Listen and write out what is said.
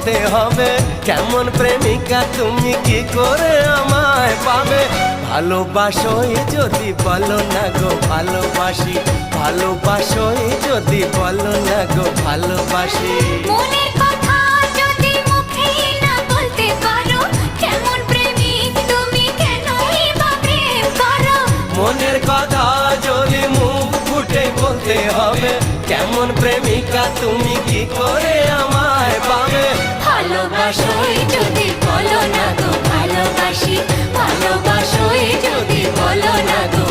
বলতে হবে, কেমন প্রেমিকা তুমি কি করে আমায় পাবে। ভালোবাসোই যদি বলো না গো ভালোবাসি, ভালোবাসোই যদি বলো না গো ভালোবাসি। মনের কথা যদি মুখে না বলতে পারো, কেমন প্রেমিক তুমি কেনই বা প্রেম করো। মনের কথা যদি মুখ ফুটে বলতে হবে, কেমন প্রেমিকা তুমি কি করে আমায় পাবে। ভালোবাসোই যদি বলো না গো ভালোবাসি, ভালোবাসোই যদি বলো না গো